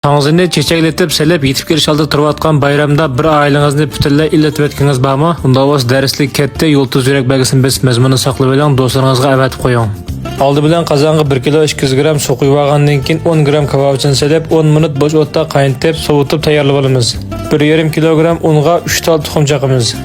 Tağızını çiçekletip selip yetip kelish oldi turayotgan bayramda bir ailengizni butunlay illatib o'tganingiz bormi? Unda o'z darslik katta Yulduz yurak belgisini bosib mazmunini saqlab oling, do'stlaringizga avatib qo'ying. Oldi bilan qozonga 1 kilo 200 gram suv quyib olgandan keyin 10 gram kabobchini selib 10 minut bo'sh o'tda qaynatib, sovutib tayyorlab olamiz. 1,5 kilogram unga 3 tal tuxum chaqamiz.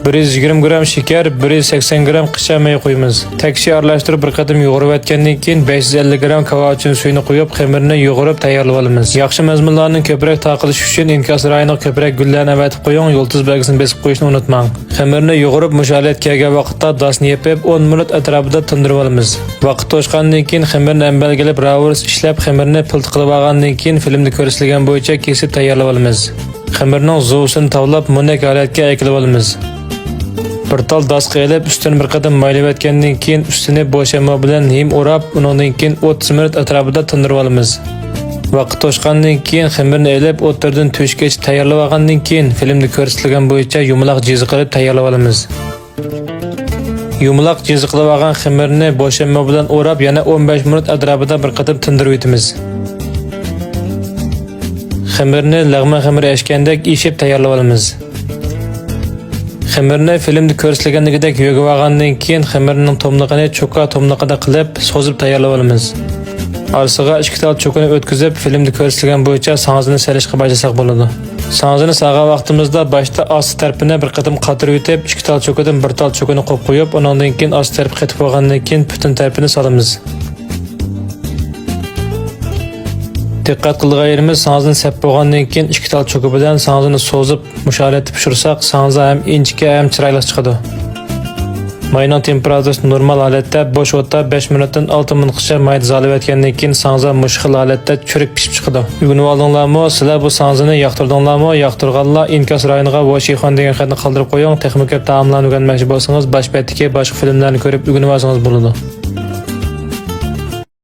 120 gram shakar, 180 gram qisha may qo'yamiz. Takshi aralashtirib bir qatim yo'g'irib o'tgandan keyin 550 gram kabobchini suyini quyib, xamirni yo'g'irib tayyorlab olamiz. Yaxshi mazmunlarning ko'proq taqilishi uchun inkas rayini ko'proq gullarni avatib qo'ying, yulduz belgisini besib qo'yishni unutmang. Xamirni yo'g'irib mushalat kelgan vaqtda dasni yepib 10 minut atrofida tindirib olamiz. Vaqt to'shqandan keyin xamirni ambalgalab ravurs ishlab, xamirni pilt qilib olgandan keyin filmda ko'rsatilgan bo'yicha kesib tayyorlab olamiz. Xamirning zovusini tavlab, mo'nak holatga aklab olamiz. Bir tal dasqa elib, üstünü bir qatam maylab etgandan keyin üstünü bo'shama bilan him o'rab, undan keyin 30 minut atrofida tindirib olamiz. Vaqt to'shqandan keyin xamirni elib, o'tirdan to'shgach tayyorlab olgandan keyin filmda ko'rsatilgan bo'yicha yumaloq jiz qilib tayyorlab olamiz. Yumaloq jiz qilib olgan xamirni bo'shama bilan o'rab, yana 15 minut atrofida bir qatam tindirib o'tamiz. Xamirni lag'ma xamir eshgandek ishib tayyorlab olamiz. Xamirni filmda ko'rsatilgandagidek yo'g'ib olgandan keyin xamirning tomliqini cho'ka tomliqida qilib, sozib tayyorlab olamiz. Orasiga 2 tal cho'kini o'tkazib, filmda ko'rsatilgan bo'yicha sang'izini solishga boshlasak bo'ladi. Sang'izini sag'a vaqtimizda boshda osti tarafini bir qatim qatirib o'tib, 2 tal cho'kidan 1 tal cho'kini qo'yib qo'yib, undan keyin osti taraf qetib olgandan keyin butun tarafini solamiz. Diqqat qilganimiz sang'izni sep bo'lgandan keyin 2 tal cho'ki bilan sang'izni sozib mushalatib pishirsak, sang'iz ham inchga ham chiroyli chiqadi. Mayning temperaturasi normal holatda bo'sh o'tda 5 minutdan 6 minutgacha mayda zalib etgandan keyin sang'iz mushkil holatda churik pishib chiqadi. Bugun oldinglarmi, sizlar bu sang'izni yoqtirdinglarmi? Yoqtirganlar inkas rayoniga Washington degan xatni qoldirib qo'ying. Texnik taomlarni o'rganmoqchi bo'lsangiz, bosh betdagi boshqa filmlarni ko'rib o'rganib olsangiz bo'ladi.